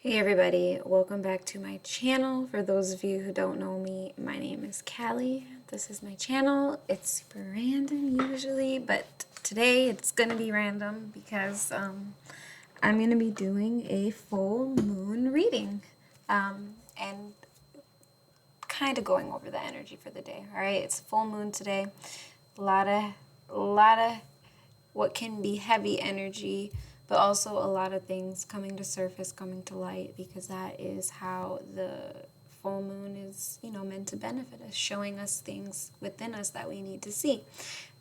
Hey everybody, welcome back to my channel. For those of you who don't know me, my name is Callie. This is my channel. It's super random usually, but today it's gonna be random because I'm gonna be doing a full moon reading and kind of going over the energy for the day. All right, it's full moon today. A lot of what can be heavy energy, but also a lot of things coming to surface, coming to light, because that is how the full moon is, meant to benefit us, showing us things within us that we need to see.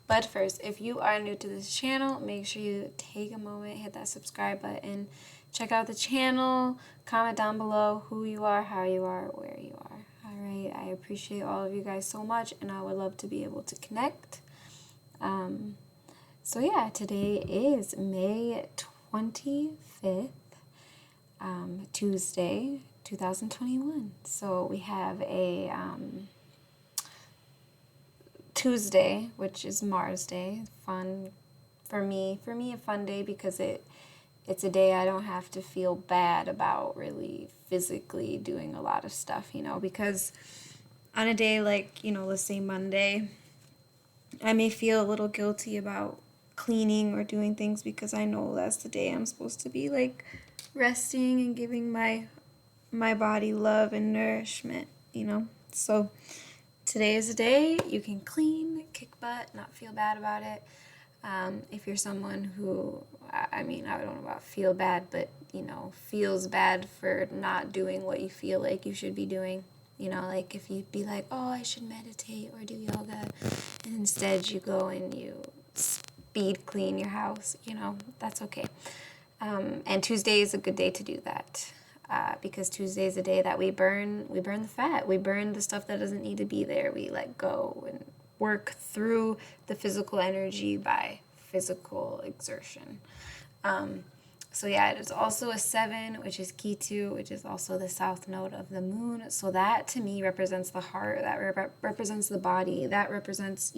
But first, if you are new to this channel, make sure you take a moment, hit that subscribe button, check out the channel, comment down below who you are, how you are, where you are. All right, I appreciate all of you guys so much, and I would love to be able to connect. So yeah, today is May 25th, Tuesday, 2021. So we have a Tuesday, which is Mars Day. Fun for me, a fun day because it's a day I don't have to feel bad about really physically doing a lot of stuff, because on a day like, let's say Monday, I may feel a little guilty about cleaning or doing things because I know that's the day I'm supposed to be like resting and giving my body love and nourishment. So today is a day you can clean, kick butt, not feel bad about it. If you're someone who, I don't know about feel bad, but, feels bad for not doing what you feel like you should be doing. Like if you'd be like, oh, I should meditate or do yoga, and instead you go and you speed clean your house, that's okay. And Tuesday is a good day to do that. Because Tuesday is a day that we burn the fat. We burn the stuff that doesn't need to be there. We let go and work through the physical energy by physical exertion. So yeah, it is also a 7, which is Ketu, which is also the south node of the moon. So that to me represents the heart, that represents the body, that represents,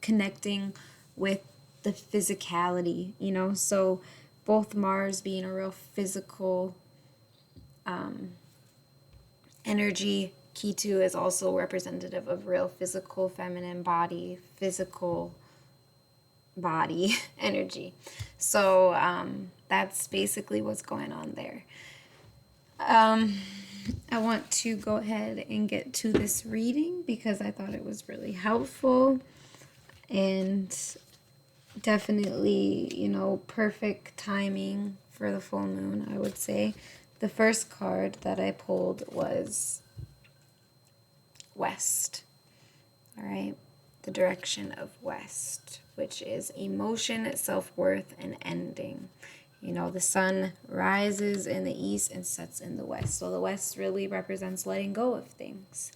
connecting with the physicality, So both Mars being a real physical energy, Ketu is also representative of real physical feminine body, physical body energy. So that's basically what's going on there. I want to go ahead and get to this reading because I thought it was really helpful and definitely, perfect timing for the full moon, I would say. The first card that I pulled was West. All right. The direction of West, which is emotion, self-worth, and ending. The sun rises in the east and sets in the west. So the west really represents letting go of things.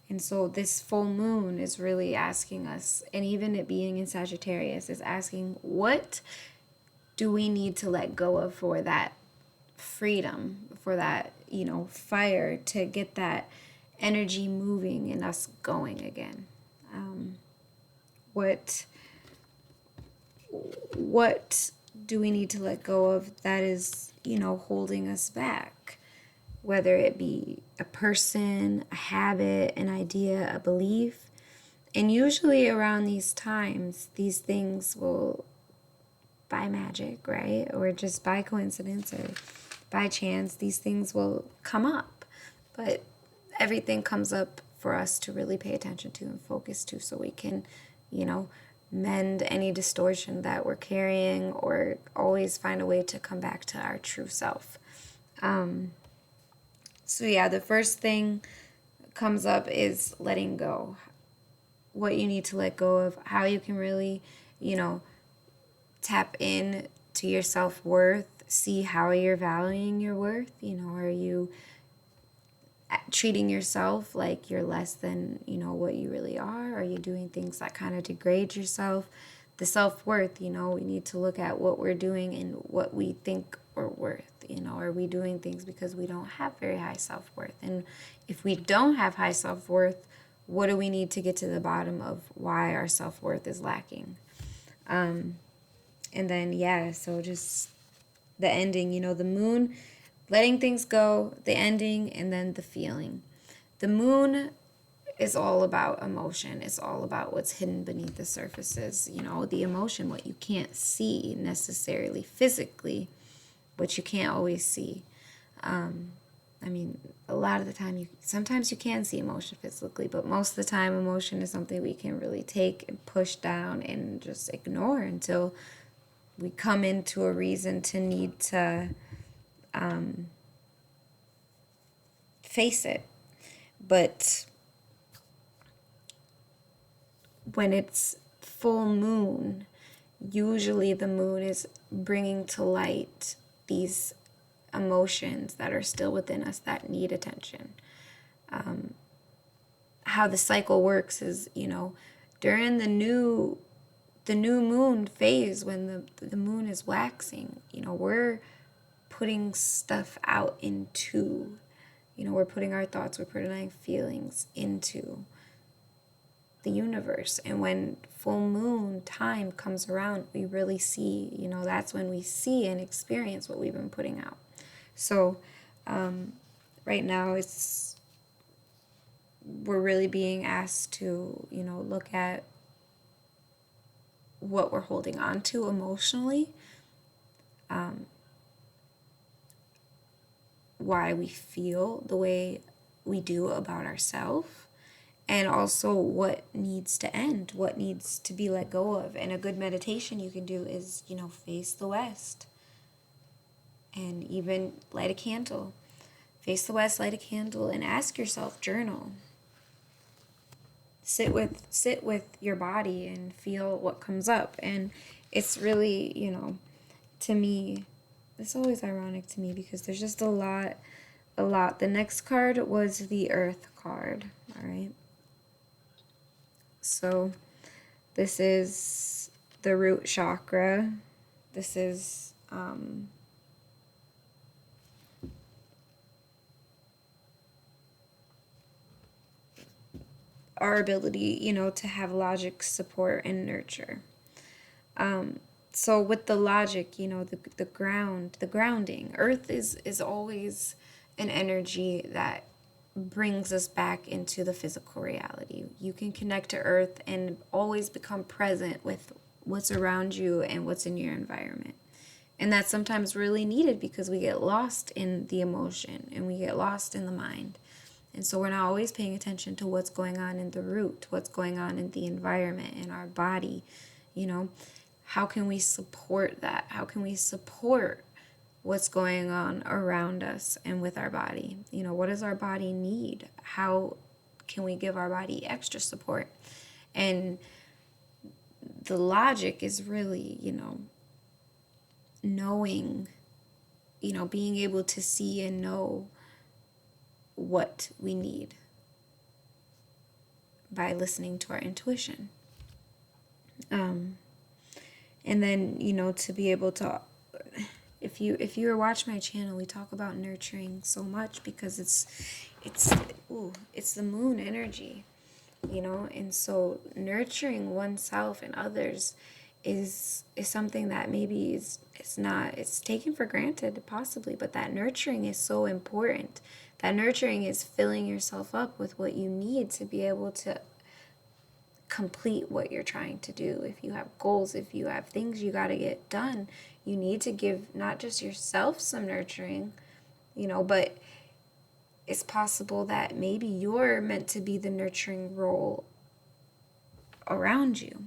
And so this full moon is really asking us, and even it being in Sagittarius, is asking, what do we need to let go of for that freedom, for that, fire, to get that energy moving and us going again? What do we need to let go of that is, holding us back? Whether it be a person, a habit, an idea, a belief. And usually around these times, these things will, by magic, right? Or just by coincidence or by chance, these things will come up. But everything comes up for us to really pay attention to and focus to so we can, mend any distortion that we're carrying or always find a way to come back to our true self. So yeah, the first thing comes up is letting go. What you need to let go of, how you can really, tap in to your self-worth, see how you're valuing your worth. Are you treating yourself like you're less than, what you really are? Are you doing things that kind of degrade yourself? The self-worth, we need to look at what we're doing and what we think we're worth. Are we doing things because we don't have very high self-worth? And if we don't have high self-worth, what do we need to get to the bottom of why our self-worth is lacking? And then, so just the ending, the moon letting things go, the ending, and then the feeling. The moon is all about emotion. It's all about what's hidden beneath the surfaces. The emotion, what you can't see necessarily physically, what you can't always see. A lot of the time, sometimes you can see emotion physically, but most of the time, emotion is something we can really take and push down and just ignore until we come into a reason to need to face it. But when it's full moon, usually the moon is bringing to light these emotions that are still within us that need attention. How the cycle works is, during the new moon phase, when the moon is waxing, we're putting stuff out into, we're putting our thoughts, we're putting our feelings into the universe. And when full moon time comes around, we really see, that's when we see and experience what we've been putting out. So right now we're really being asked to, look at what we're holding on to emotionally, why we feel the way we do about ourselves, and also what needs to end, what needs to be let go of. And a good meditation you can do is, face the west and even light a candle. Face the west, light a candle, and ask yourself, journal. Sit with your body and feel what comes up. And it's really, to me, it's always ironic to me because there's just a lot. The next card was the Earth card, all right? So this is the root chakra. This is our ability, to have logic, support, and nurture. So with the logic, the grounding, Earth is always an energy that brings us back into the physical reality. You can connect to Earth and always become present with what's around you and what's in your environment. And that's sometimes really needed because we get lost in the emotion and we get lost in the mind. And so we're not always paying attention to what's going on in the root, what's going on in the environment, in our body. How can we support that? How can we support what's going on around us and with our body? What does our body need? How can we give our body extra support? And the logic is really, knowing, being able to see and know what we need by listening to our intuition. And then, to be able to, if you watch my channel, we talk about nurturing so much because it's the moon energy, and so nurturing oneself and others is something that maybe it's taken for granted possibly, but that nurturing is so important. That nurturing is filling yourself up with what you need to be able to complete what you're trying to do. If you have goals, if you have things you got to get done, you need to give not just yourself some nurturing, but it's possible that maybe you're meant to be the nurturing role around you,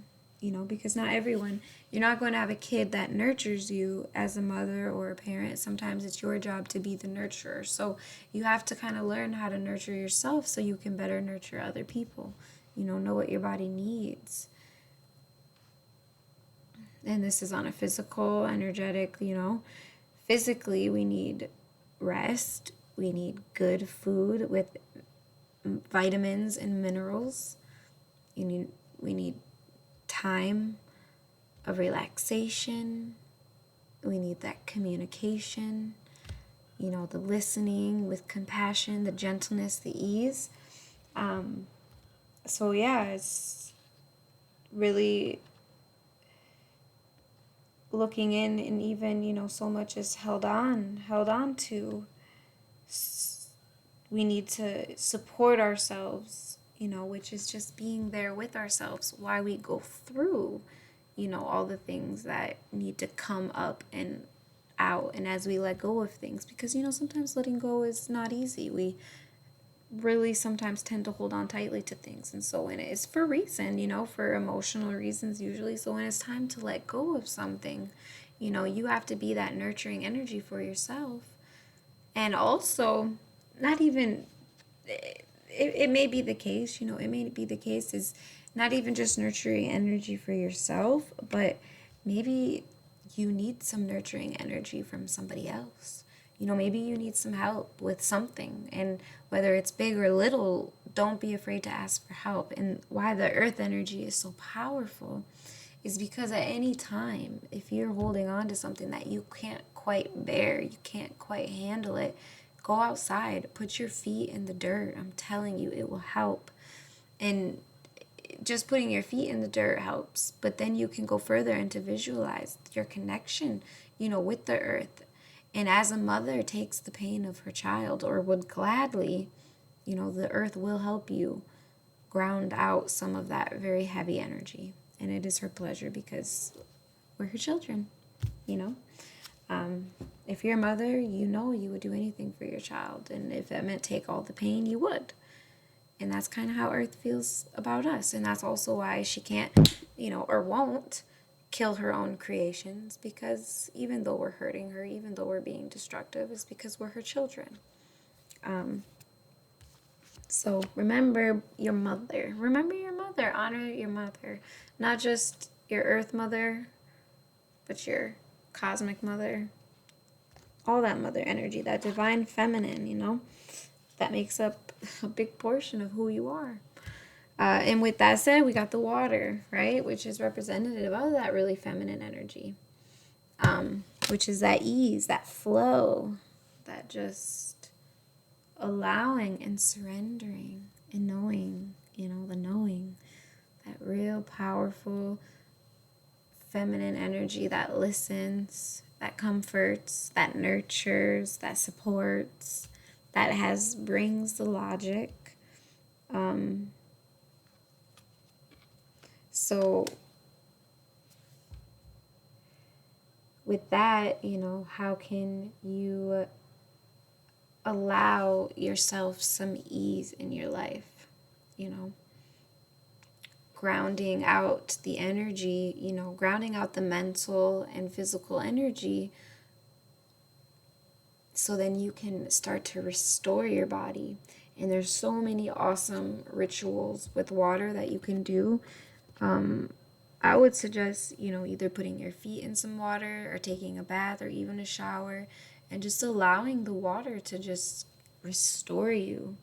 because not everyone, you're not going to have a kid that nurtures you as a mother or a parent. Sometimes it's your job to be the nurturer. So you have to kind of learn how to nurture yourself so you can better nurture other people. Know what your body needs. And this is on a physical, energetic, physically we need rest. We need good food with vitamins and minerals. We need time of relaxation. We need that communication, the listening with compassion, the gentleness, the ease. So yeah, it's really looking in, and even, so much is held on to We need to support ourselves, which is just being there with ourselves while we go through, all the things that need to come up and out, and as we let go of things, because, sometimes letting go is not easy. We really sometimes tend to hold on tightly to things, and so when it's for reason, for emotional reasons usually. So when it's time to let go of something, you have to be that nurturing energy for yourself. And also, not even, it may be the case, it may be the case is not even just nurturing energy for yourself, but maybe you need some nurturing energy from somebody else. Maybe you need some help with something, and whether it's big or little, don't be afraid to ask for help. And why the earth energy is so powerful is because at any time, if you're holding on to something that you can't quite bear, you can't quite handle it, go outside, put your feet in the dirt. I'm telling you, it will help. And just putting your feet in the dirt helps, but then you can go further and to visualize your connection, with the earth. And as a mother takes the pain of her child, or would gladly, the earth will help you ground out some of that very heavy energy. And it is her pleasure, because we're her children, If you're a mother, you would do anything for your child. And if it meant take all the pain, you would. And that's kind of how Earth feels about us. And that's also why she can't, or won't kill her own creations, because even though we're hurting her, even though we're being destructive, it's because we're her children. So remember your mother. Remember your mother. Honor your mother. Not just your Earth mother, but your cosmic mother. All that mother energy, that divine feminine, that makes up a big portion of who you are. And with that said, we got the water, right? Which is representative of that really feminine energy. Which is that ease, that flow, that just allowing and surrendering and knowing, the knowing. That real powerful feminine energy that listens, that comforts, that nurtures, that supports, that brings the logic. So with that, how can you allow yourself some ease in your life? Grounding out the energy, grounding out the mental and physical energy, so then you can start to restore your body. And there's so many awesome rituals with water that you can do. I would suggest, either putting your feet in some water or taking a bath or even a shower, and just allowing the water to just restore you.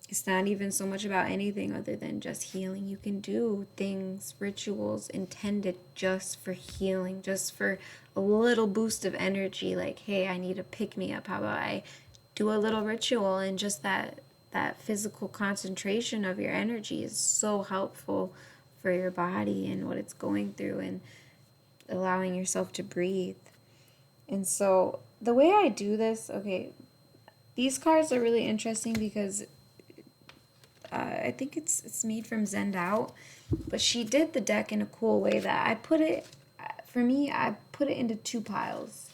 It's not even so much about anything other than just healing. You can do things, rituals intended just for healing, just for a little boost of energy. Like, hey, I need a pick-me-up. How about I do a little ritual? And just that physical concentration of your energy is so helpful for your body and what it's going through, and allowing yourself to breathe. And so the way I do this, okay, these cards are really interesting because I think it's made from Zend Out, but she did the deck in a cool way that I put it into two piles,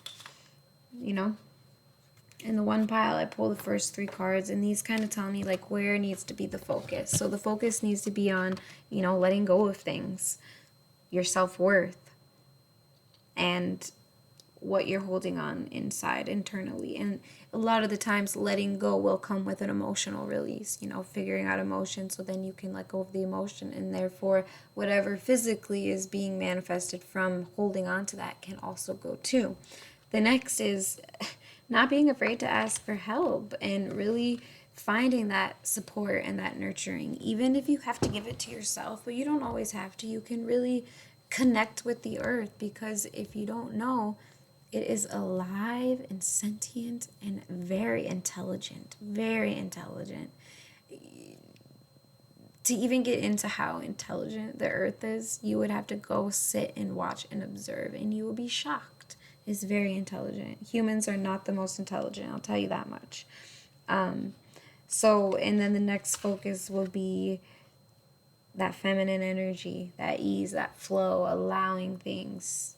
In the one pile, I pull the first three cards, and these kind of tell me like where needs to be the focus. So the focus needs to be on, letting go of things, your self-worth, and what you're holding on inside internally. And a lot of the times letting go will come with an emotional release, figuring out emotion, so then you can let go of the emotion, and therefore whatever physically is being manifested from holding on to that can also go too. The next is not being afraid to ask for help, and really finding that support and that nurturing, even if you have to give it to yourself, but you don't always have to. You can really connect with the earth, because if you don't know, it is alive and sentient and very intelligent, very intelligent. To even get into how intelligent the earth is, you would have to go sit and watch and observe, and you will be shocked. is very intelligent. Humans are not the most intelligent, I'll tell you that much. So, and then the next focus will be that feminine energy, that ease, that flow, allowing things,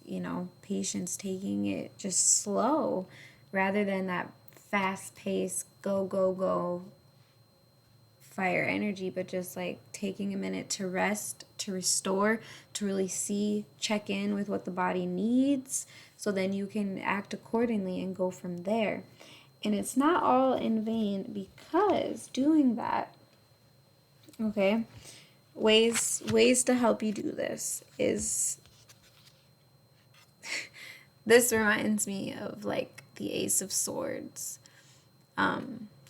patience, taking it just slow rather than that fast paced, go, go, go fire energy, but just like taking a minute to rest, to restore, to really see, check in with what the body needs, so then you can act accordingly and go from there. And it's not all in vain, because doing that, okay, ways to help you do this is this reminds me of like the Ace of Swords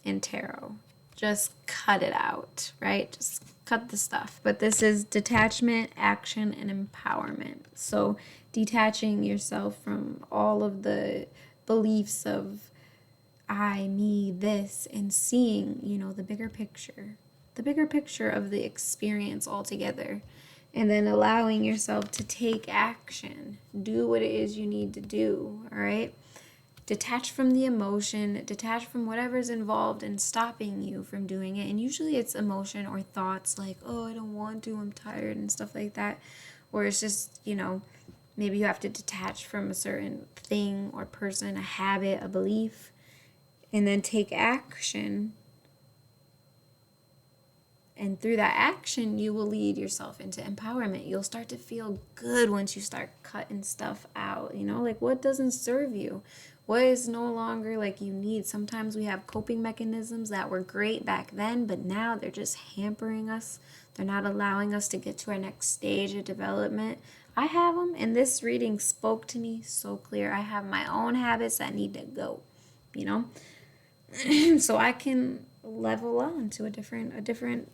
in tarot. Just cut it out, right? Just cut the stuff. But this is detachment, action, and empowerment. So detaching yourself from all of the beliefs of I, me, this, and seeing, the bigger picture. The bigger picture of the experience altogether. And then allowing yourself to take action. Do what it is you need to do, all right? Detach from the emotion, detach from whatever's involved in stopping you from doing it. And usually it's emotion or thoughts like, oh, I don't want to, I'm tired, and stuff like that. Or it's just, maybe you have to detach from a certain thing or person, a habit, a belief, and then take action. And through that action, you will lead yourself into empowerment. You'll start to feel good once you start cutting stuff out, like what doesn't serve you? What is no longer like you need? Sometimes we have coping mechanisms that were great back then, but now they're just hampering us. They're not allowing us to get to our next stage of development. I have them, and this reading spoke to me so clear. I have my own habits that need to go, so I can level on to a different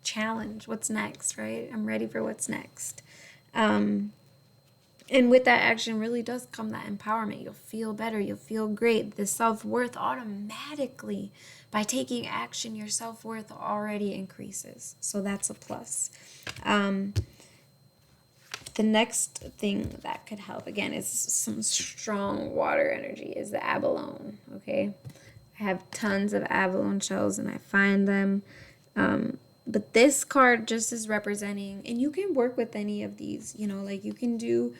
challenge. What's next, right? I'm ready for what's next. And with that action really does come that empowerment. You'll feel better. You'll feel great. The self-worth automatically, by taking action, your self-worth already increases. So that's a plus. The next thing that could help, again, is some strong water energy, is the abalone, okay? I have tons of abalone shells and I find them. But this card just is representing, and you can work with any of these, like you can do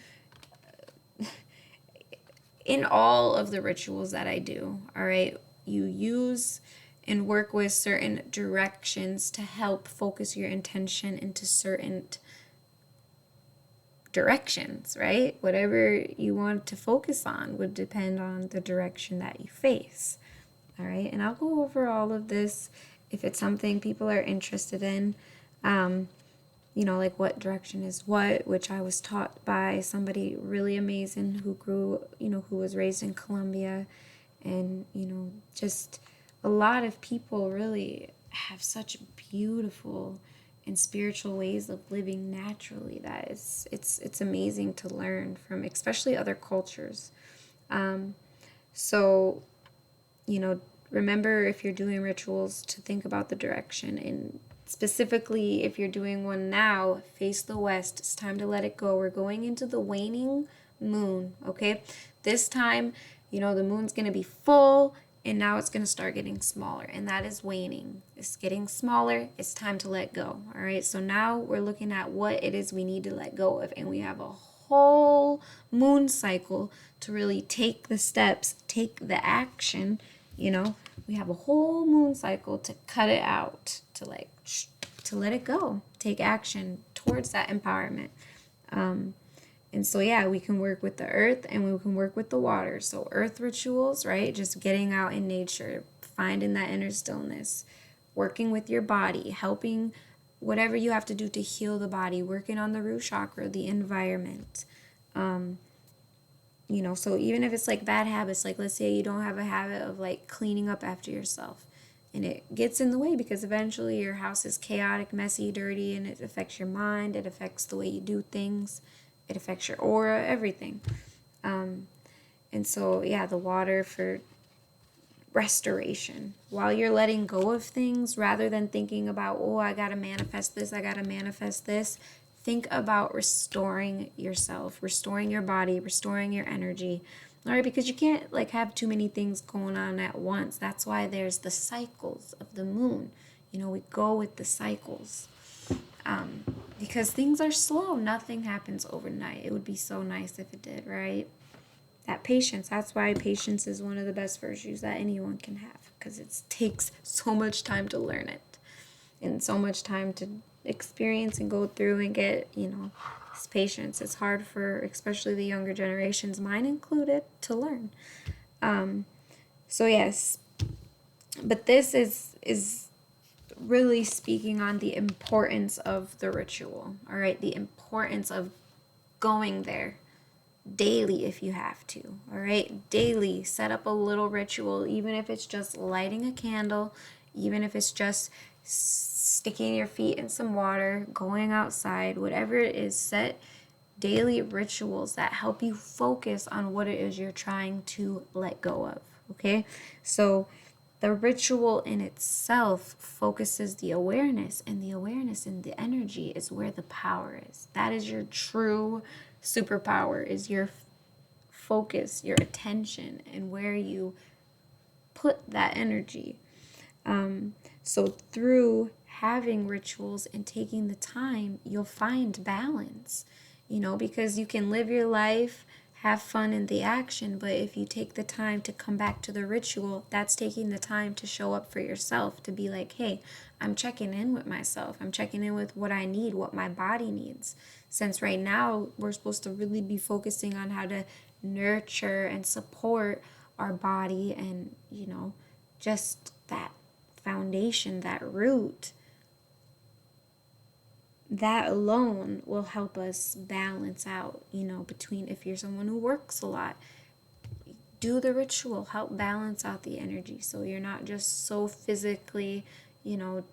in all of the rituals that I do, all right? You use and work with certain directions to help focus your intention into certain directions, right? Whatever you want to focus on would depend on the direction that you face, all right? And I'll go over all of this if it's something people are interested in, like what direction is what, which I was taught by somebody really amazing who who was raised in Colombia. And, just a lot of people really have such beautiful and spiritual ways of living naturally that it's amazing to learn from, especially other cultures. So, remember, if you're doing rituals, to think about the direction. And specifically, if you're doing one now, face the west. It's time to let it go. We're going into the waning moon, okay? This time, the moon's going to be full, and now it's going to start getting smaller, and that is waning. It's getting smaller. It's time to let go, all right? So now we're looking at what it is we need to let go of, and we have a whole moon cycle to really take the steps, take the action. We have a whole moon cycle to cut it out, to let it go, take action towards that empowerment. And so, we can work with the earth and we can work with the water. So earth rituals, right? Just getting out in nature, finding that inner stillness, working with your body, helping whatever you have to do to heal the body, working on the root chakra, the environment. So even if it's like bad habits, like let's say you don't have a habit of like cleaning up after yourself, and it gets in the way because eventually your house is chaotic, messy, dirty, and it affects your mind, it affects the way you do things, it affects your aura, everything. And so, the water for restoration. While you're letting go of things, rather than thinking about, oh, I gotta manifest this, think about restoring yourself, restoring your body, restoring your energy. All right, because you can't like have too many things going on at once. That's why there's the cycles of the moon. You know, we go with the cycles. Because things are slow. Nothing happens overnight. It would be so nice if it did, right? That patience. That's why patience is one of the best virtues that anyone can have, because it takes so much time to learn it and so much time to experience and go through and get, this patience. It's hard for especially the younger generations, mine included, to learn. So yes, but this is really speaking on the importance of the ritual, all right? The importance of going there daily if you have to, all right? Daily, set up a little ritual, even if it's just lighting a candle, even if it's just sticking your feet in some water, going outside, whatever it is, set daily rituals that help you focus on what it is you're trying to let go of, okay? So the ritual in itself focuses the awareness, and the awareness and the energy is where the power is. That is your true superpower, is your focus, your attention, and where you put that energy. So through having rituals and taking the time, you'll find balance, because you can live your life, have fun in the action, but if you take the time to come back to the ritual, that's taking the time to show up for yourself, to be like, hey, I'm checking in with myself. I'm checking in with what I need, what my body needs. Since right now, we're supposed to really be focusing on how to nurture and support our body and, just that foundation, that root. That alone will help us balance out, between, if you're someone who works a lot, do the ritual, help balance out the energy so you're not just so physically, you're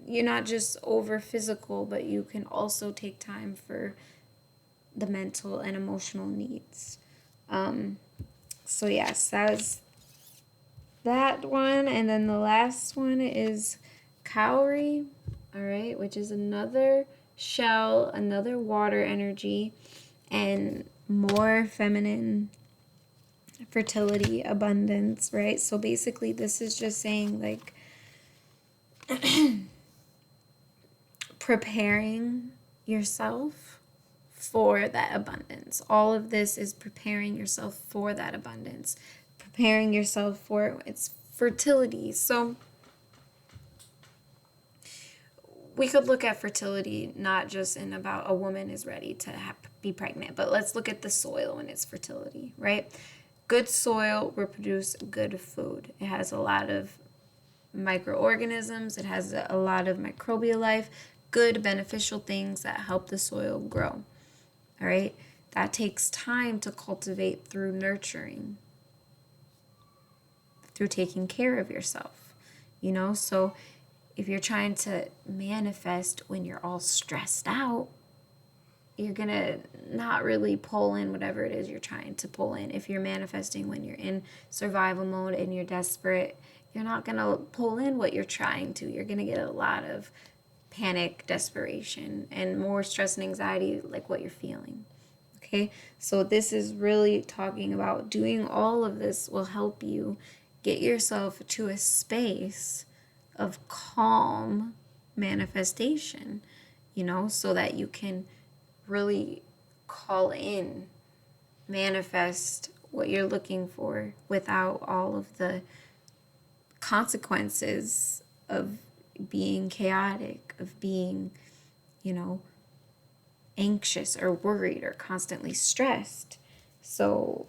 not just over physical, but you can also take time for the mental and emotional needs. So yes, that was that one. And then the last one is Cowrie. All right, which is another shell, another water energy, and more feminine fertility, abundance, right? So basically, this is just saying like preparing yourself for that abundance. All of this is preparing yourself for that abundance, preparing yourself for its fertility. So we could look at fertility not just in about a woman is ready to be pregnant, but let's look at the soil and its fertility, right? Good soil will produce good food. It has a lot of microorganisms. It has a lot of microbial life, good beneficial things that help the soil grow, all right? That takes time to cultivate through nurturing, through taking care of yourself, So if you're trying to manifest when you're all stressed out, you're going to not really pull in whatever it is you're trying to pull in. If you're manifesting when you're in survival mode and you're desperate, you're not going to pull in what you're trying to. You're going to get a lot of panic, desperation, and more stress and anxiety like what you're feeling. Okay? So this is really talking about doing all of this will help you get yourself to a space of calm manifestation, so that you can really call in, manifest what you're looking for without all of the consequences of being chaotic, of being, anxious or worried or constantly stressed. So,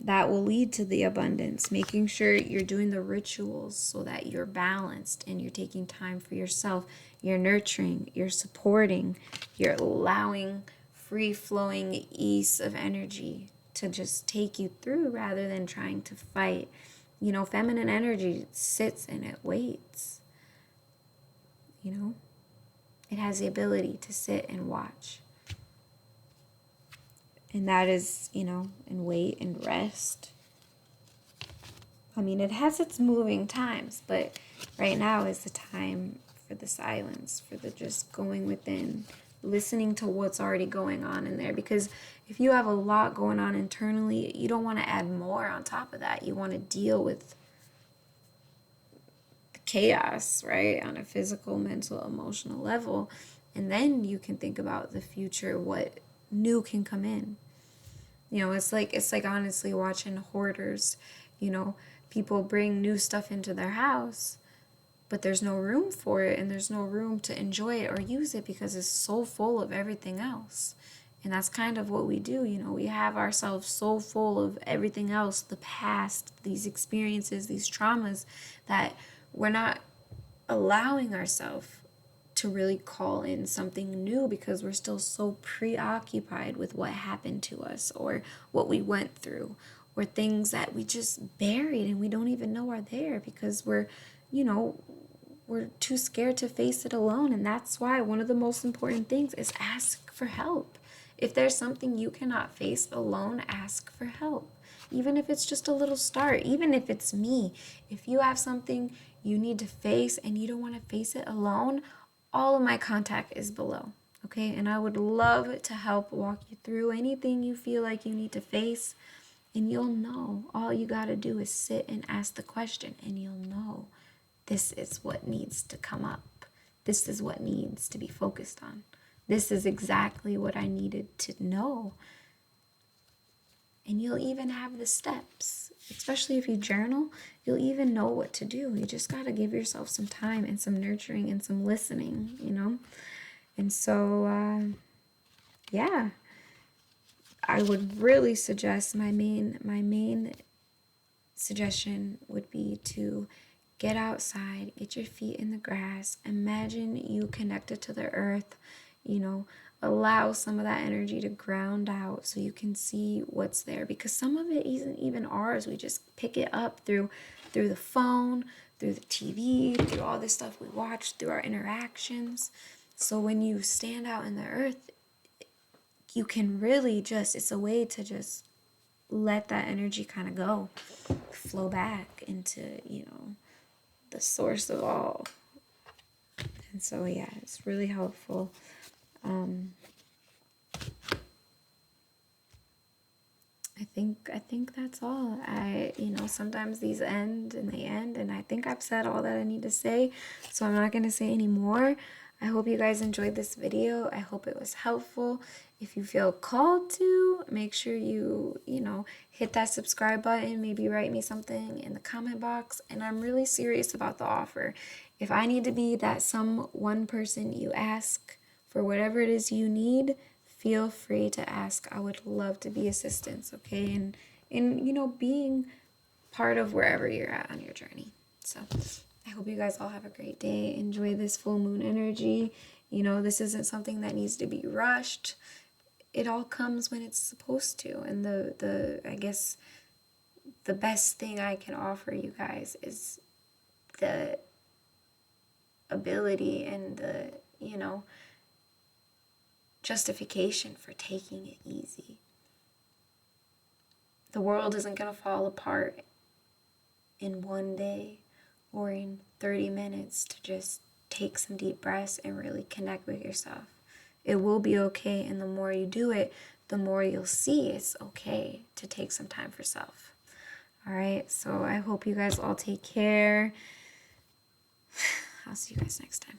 that will lead to the abundance, making sure you're doing the rituals so that you're balanced and you're taking time for yourself, you're nurturing, you're supporting, you're allowing free-flowing ease of energy to just take you through rather than trying to fight. Feminine energy sits and it waits. It has the ability to sit and watch. And that is, and wait and rest. I mean, it has its moving times, but right now is the time for the silence, for the just going within, listening to what's already going on in there. Because if you have a lot going on internally, you don't want to add more on top of that. You want to deal with the chaos, right? On a physical, mental, emotional level. And then you can think about the future, what new can come in. You know, it's like honestly watching hoarders, you know, people bring new stuff into their house, but there's no room for it, and there's no room to enjoy it or use it because it's so full of everything else. And that's kind of what we do, you know, we have ourselves so full of everything else, the past, these experiences, these traumas, that we're not allowing ourselves to really call in something new because we're still so preoccupied with what happened to us or what we went through or things that we just buried and we don't even know are there because we're, you know, we're too scared to face it alone. And that's why one of the most important things is ask for help. If there's something you cannot face alone, ask for help. Even if it's just a little start, even if it's me, if you have something you need to face and you don't want to face it alone, all of my contact is below, okay? And I would love to help walk you through anything you feel like you need to face, and you'll know. All you got to do is sit and ask the question, and you'll know this is what needs to come up. This is what needs to be focused on. This is exactly what I needed to know. And you'll even have the steps, especially if you journal, you'll even know what to do. You just got to give yourself some time and some nurturing and some listening, you know? And so, yeah, I would really suggest my main suggestion would be to get outside, get your feet in the grass, imagine you connected to the earth, you know, allow some of that energy to ground out so you can see what's there, because some of it isn't even ours. We just pick it up through the phone, through the TV, through all this stuff we watch, through our interactions. So when you stand out in the earth, you can really just, it's a way to just let that energy kind of go, flow back into, you know, the source of all. And so, yeah, it's really helpful. I think that's all. You know, sometimes these end and they end, and I think I've said all that I need to say, so I'm not going to say any more. I hope you guys enjoyed this video. I hope it was helpful. If you feel called to, make sure you know, hit that subscribe button, maybe write me something in the comment box, and I'm really serious about the offer. If I need to be that one person you ask for whatever it is you need, feel free to ask. I would love to be assistance, okay? And you know, being part of wherever you're at on your journey. So I hope you guys all have a great day. Enjoy this full moon energy. You know, this isn't something that needs to be rushed. It all comes when it's supposed to. And I guess the best thing I can offer you guys is the ability and the, you know, justification for taking it easy. The world isn't going to fall apart in one day or in 30 minutes to just take some deep breaths and really connect with yourself. It will be okay, and the more you do it, the more you'll see it's okay to take some time for self. All right, so I hope you guys all take care. I'll see you guys next time.